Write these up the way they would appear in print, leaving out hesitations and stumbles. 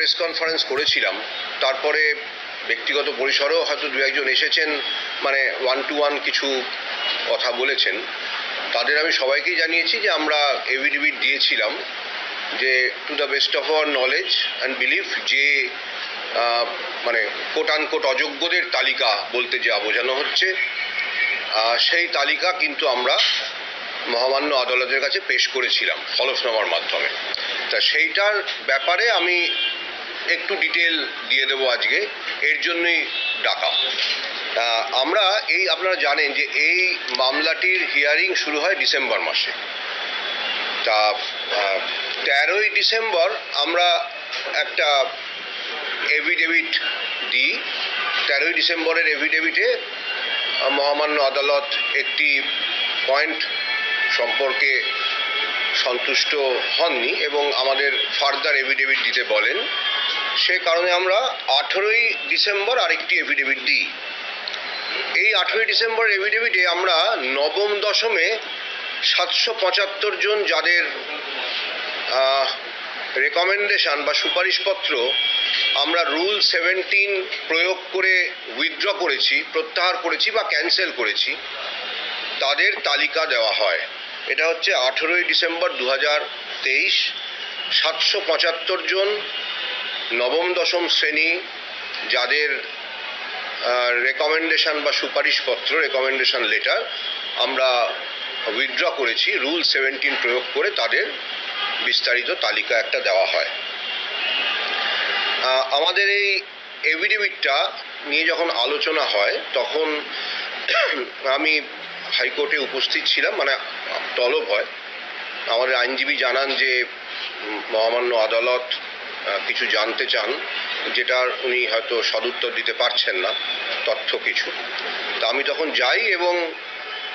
Press conference করেছিলাম, তারপরে ব্যক্তিগত পরিসরেও হয়তো দু একজন এসেছেন, মানে 1-to-1 কিছু কথা বলেছেন। তাদের আমি সবাইকেই জানিয়েছি যে আমরা এফিডেভিট দিয়েছিলাম যে to the best of our knowledge and belief যে মানে কোট আনকোট অযোগ্যদের তালিকা বলতে যা বোঝানো হচ্ছে সেই তালিকা কিন্তু আমরা মহামান্য আদালতের কাছে পেশ করেছিলাম হলফনামার মাধ্যমে। তা সেইটার ব্যাপারে আমি একটু ডিটেল দিয়ে দেবো আজকে, এর জন্যই ডাকা। আমরা আপনারা জানেন যে এই মামলাটির হিয়ারিং শুরু হয় ডিসেম্বর মাসে। তা 13ই ডিসেম্বর আমরা একটা এফিডেভিট দিই। 13ই ডিসেম্বরের এফিডেভিটে মহামান্য আদালত একটি পয়েন্ট সম্পর্কে সন্তুষ্ট হননি এবং আমাদের ফার্দার এফিডেভিট দিতে বলেন। সে কারণে আমরা 18ই ডিসেম্বর আরেকটি এফিডেভিট দিই। এই 18ই ডিসেম্বর এফিডেভিটে আমরা নবম দশমে 775 জন যাদের রেকমেন্ডেশন বা সুপারিশপত্র আমরা রুল 17 প্রয়োগ করে উইথড্র করেছি, প্রত্যাহার করেছি বা ক্যান্সেল করেছি, তাদের তালিকা দেওয়া হয়। এটা হচ্ছে 18ই ডিসেম্বর 2023। 775 জন নবম দশম শ্রেণী যাদের রেকমেন্ডেশন বা সুপারিশপত্র রেকমেন্ডেশন লেটার আমরা উইথড্র করেছি রুল 17 প্রয়োগ করে, তাদের বিস্তারিত তালিকা একটা দেওয়া হয়। আমাদের এই এফিডেভিটটা নিয়ে যখন আলোচনা হয় তখন আমি হাইকোর্টে উপস্থিত ছিলাম, মানে তলব হয়। আমাদের আইনজীবী জানান যে মহামান্য আদালত কিছু জানতে চান, যেটার উনি হয়তো সদুত্তর দিতে পারছেন না, তথ্য কিছু। তা আমি তখন যাই এবং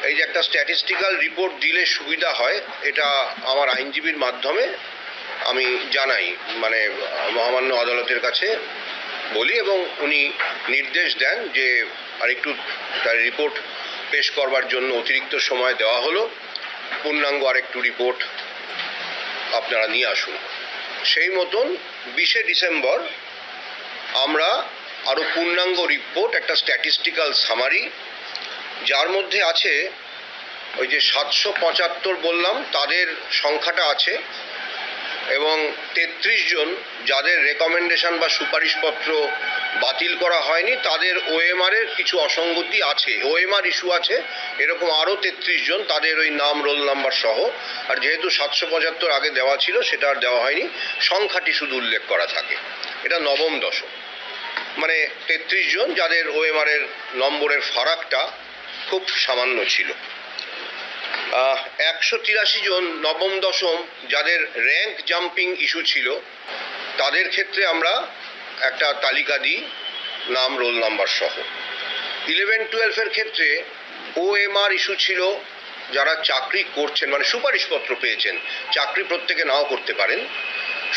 এই যে একটা স্ট্যাটিস্টিক্যাল রিপোর্ট দিলে সুবিধা হয়, এটা আমার আইনজীবীর মাধ্যমে আমি জানাই, মানে মহামান্য আদালতের কাছে বলি এবং উনি নির্দেশ দেন যে আরেকটু তার রিপোর্ট পেশ করবার জন্য অতিরিক্ত সময় দেওয়া হলো, পূর্ণাঙ্গ আরেকটু রিপোর্ট আপনারা নিয়ে আসুন। সেই মতন 20শে ডিসেম্বর আমরা আরও পূর্ণাঙ্গ রিপোর্ট, একটা স্ট্যাটিস্টিক্যাল সামারি, যার মধ্যে আছে ওই যে 775 বললাম তাদের সংখ্যাটা আছে এবং 33 জন যাদের রেকমেন্ডেশন বা সুপারিশপত্র বাতিল করা হয়নি, তাদের ওএমআরের কিছু অসঙ্গতি আছে, ওএমআর ইস্যু আছে, এরকম আরও 33 জন, তাদের ওই নাম রোল নাম্বার সহ। আর যেহেতু 775 আগে দেওয়া ছিল সেটা আর দেওয়া হয়নি, সংখ্যাটি শুধু উল্লেখ করা থাকে। এটা নবম দশম, মানে 33 জন যাদের ওএমআরের নম্বরের ফারাকটা খুব সামান্য ছিল। 183 জন নবম দশম যাদের র্যাঙ্ক জাম্পিং ইস্যু ছিল, তাদের ক্ষেত্রে আমরা একটা তালিকা দিই নাম রোল নাম্বার সহ। 11-12 ক্ষেত্রে ওএমআর ইস্যু ছিল, যারা চাকরি করছেন, মানে সুপারিশপত্র পেয়েছেন, চাকরি প্রত্যেকে নাও করতে পারেন,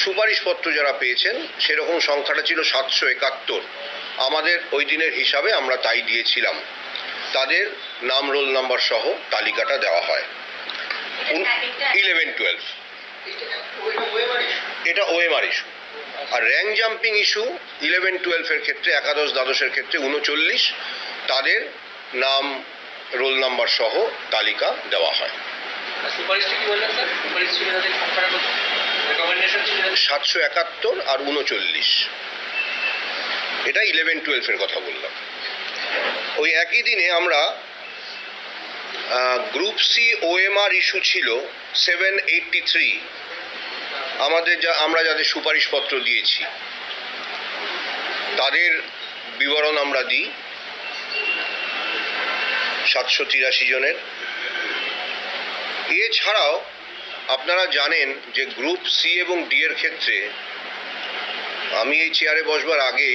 সুপারিশপত্র যারা পেয়েছেন সেরকম সংখ্যাটা ছিল 771। আমাদের ওই দিনের হিসাবে আমরা তাই দিয়েছিলাম, তাদের নাম রোল নাম্বার সহ তালিকাটা দেওয়া হয়। 11-12 এটা ওএমআর ইস্যু। আর র্যাঙ্ক জাম্পিং ইস্যু 11-12 ক্ষেত্রে, একাদশ দ্বাদশের ক্ষেত্রে 39, তাদের নাম রোল নাম্বার সহ তালিকা দেওয়া হয়। 771 আর 39, এটা 11-12 কথা বললাম। ওই একই দিনে আমরা গ্রুপ সি ওএমআর ইস্যু ছিল 783, আমরা যাদের সুপারিশপত্র দিয়েছি তাদের বিবরণ আমরা দিই 783 জনের। এছাড়াও আপনারা জানেন যে গ্রুপ সি এবং ডি এর ক্ষেত্রে আমি এই চেয়ারে বসবার আগে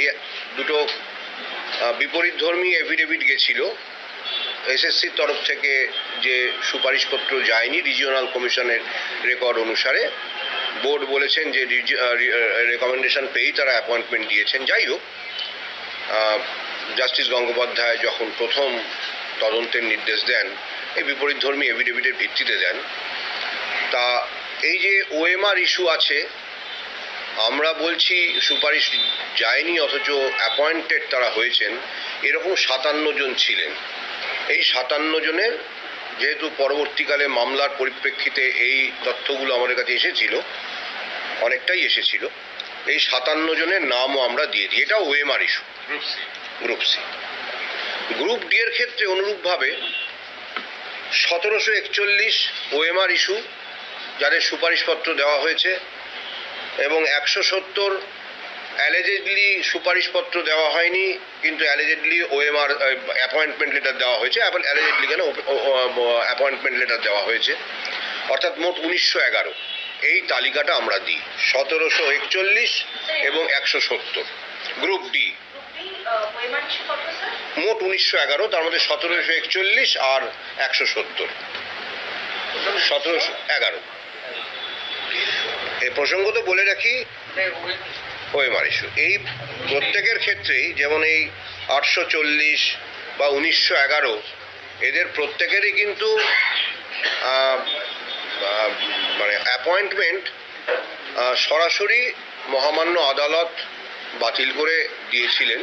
দুটো বিপরীতধর্মী এফিডেভিট গেছিল এসএসসির তরফ থেকে, যে সুপারিশপত্র যায়নি রিজিওনাল কমিশনের রেকর্ড অনুসারে। বোর্ড বলেছেন যে রেকমেন্ডেশন পেয়েই তারা অ্যাপয়েন্টমেন্ট দিয়েছেন। যাই হোক, জাস্টিস গঙ্গোপাধ্যায় যখন প্রথম তদন্তের নির্দেশ দেন, এই বিপরীতধর্মী এফিডেভিটের ভিত্তিতে দেন। তা এই যে ওএমআর ইস্যু আছে আমরা বলছি সুপারিশ যায়নি অথচ অ্যাপয়েন্টেড তারা হয়েছেন, এরকম 57 জন ছিলেন। এই 57 জনের যেহেতু পরবর্তীকালে মামলার পরিপ্রেক্ষিতে এই তথ্যগুলো আমাদের কাছে এসেছিল, অনেকটাই এসেছিল, এই 57 জনের নামও আমরা দিয়ে দিই। এটা OMR issue, group C. Group D এর ক্ষেত্রে অনুরূপভাবে 1741 ওএমআর ইস্যু, যাদের সুপারিশপত্র দেওয়া হয়েছে, এবং 170 অ্যালিজেডলি সুপারিশপত্র দেওয়া হয়নি কিন্তু অ্যালিজেডলি ওএমআর অ্যাপয়েন্টমেন্ট লেটার দেওয়া হয়েছে। অ্যালিজেডলি কেন, অ্যাপয়েন্টমেন্ট লেটার দেওয়া হয়েছে, অর্থাৎ মোট 1911। এই তালিকাটা আমরা দিই, 1741 এবং 170 গ্রুপ ডি, মোট 1911, তার মধ্যে 1741 আর 170, 1711। এই প্রসঙ্গ তো বলে রাখি, ওএমআর ইস্যু এই প্রত্যেকের ক্ষেত্রেই, যেমন এই 840 বা 1911, এদের প্রত্যেকেরই কিন্তু মানে অ্যাপয়েন্টমেন্ট সরাসরি মহামান্য আদালত বাতিল করে দিয়েছিলেন।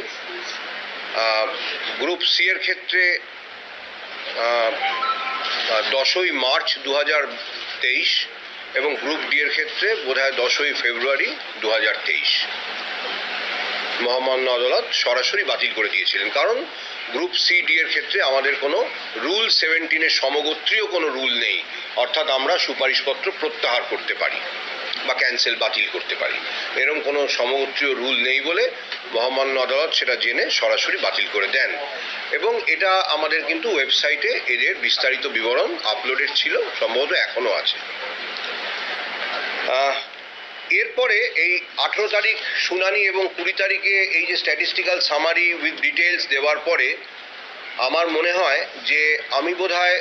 গ্রুপ সি এর ক্ষেত্রে 10ই মার্চ 2023 এবং গ্রুপ ডি এর ক্ষেত্রে বোধহয় 10ই ফেব্রুয়ারি 2023 মহামান্য আদালত সরাসরি বাতিল করে দিয়েছিলেন। কারণ গ্রুপ সি ডি এর ক্ষেত্রে আমাদের কোনো রুল 17-এর সমগোত্রীয় কোনো রুল নেই, অর্থাৎ আমরা সুপারিশপত্র প্রত্যাহার করতে পারি বা ক্যান্সেল, বাতিল করতে পারি, এরকম কোনো সমগোত্রীয় রুল নেই বলে মহামান্য আদালত সেটা জেনে সরাসরি বাতিল করে দেন। এবং এটা আমাদের কিন্তু ওয়েবসাইটে এদের বিস্তারিত বিবরণ আপলোডেড ছিল, সম্ভবত এখনও আছে। এরপরে এই 18 তারিখ শুনানি এবং 20 তারিখে এই যে স্ট্যাটিস্টিক্যাল সামারি উইথ ডিটেলস দেওয়ার পরে আমার মনে হয় যে আমি বোধহয়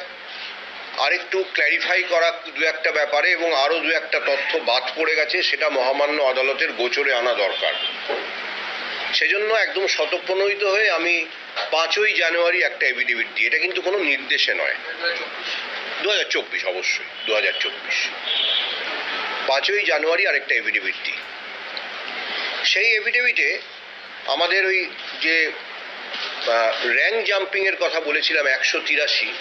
আরেকটু ক্ল্যারিফাই করা দু একটা ব্যাপারে এবং আরও দু একটা তথ্য বাদ পড়ে গেছে, সেটা মহামান্য আদালতের গোচরে আনা দরকার। সেজন্য একদম স্বতঃপ্রণোদিত হয়ে আমি 5ই জানুয়ারি একটা এফিডেভিট দিই। এটা কিন্তু কোনো নির্দেশে নয়, 2024, অবশ্যই 2024, 5ই জানুয়ারি আরেকটা এফিডেভিট দিই। সেই এফিডেভিটে আমাদের ওই যে র্যাঙ্ক জাম্পিংয়ের কথা বলেছিলাম 183,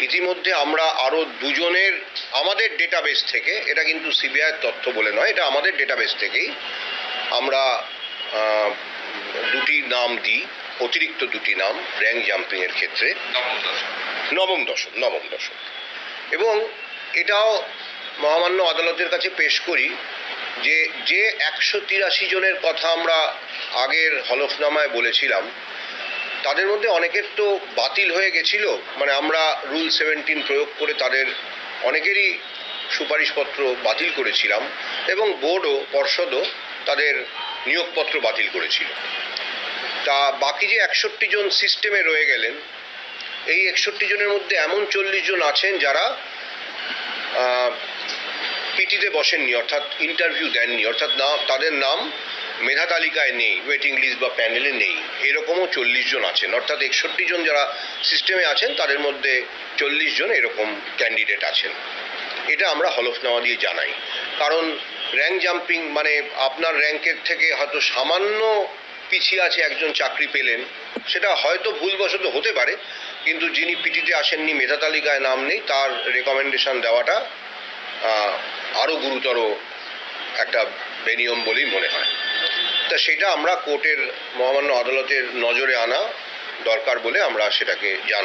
ইতিমধ্যে আমরা আরও 2 জনের আমাদের ডেটাবেস থেকে, এটা কিন্তু সিবিআইয়ের তথ্য বলে নয়, এটা আমাদের ডেটাবেস থেকেই আমরা 2টি নাম দিই, অতিরিক্ত 2টি নাম র্যাঙ্ক জাম্পিংয়ের ক্ষেত্রে, নবম দশম। এবং এটাও মহামান্য আদালতের কাছে পেশ করি যে 183 জনের কথা আমরা আগের হলফনামায় বলেছিলাম, তাদের মধ্যে অনেকের তো বাতিল হয়ে গেছিল, মানে আমরা রুল 17 প্রয়োগ করে তাদের অনেকেরই সুপারিশপত্র বাতিল করেছিলাম এবং বোর্ডও, পর্ষদও তাদের নিয়োগপত্র বাতিল করেছিল। তা বাকি যে 61 জন সিস্টেমে রয়ে গেলেন, এই 61 জনের মধ্যে এমন 40 জন আছেন যারা পিটিতে বসেননি, অর্থাৎ ইন্টারভিউ দেননি, অর্থাৎ তাদের নাম মেধা তালিকায় নেই, ওয়েটিং লিস্ট বা প্যানেলে নেই, এরকমও 40 জন আছেন। অর্থাৎ 61 জন যারা সিস্টেমে আছেন তাদের মধ্যে 40 জন এরকম ক্যান্ডিডেট আছেন। এটা আমরা হলফনামা দিয়ে জানাই। কারণ র্যাঙ্ক জাম্পিং মানে আপনার র্যাঙ্কের থেকে হয়তো সামান্য পিছিয়ে আছে একজন, চাকরি পেলেন, সেটা হয়তো ভুলবশত হতে পারে, কিন্তু যিনি পিটিতে আসেননি, মেধা তালিকায় নাম নেই, তার রেকমেন্ডেশন দেওয়াটা আরও গুরুতর একটা বেনিয়ম বলেই মনে হয়। তা সেটা আমরা কোর্টের, মহামান্য আদালতের নজরে আনা দরকার বলে আমরা সেটাকে জানাই।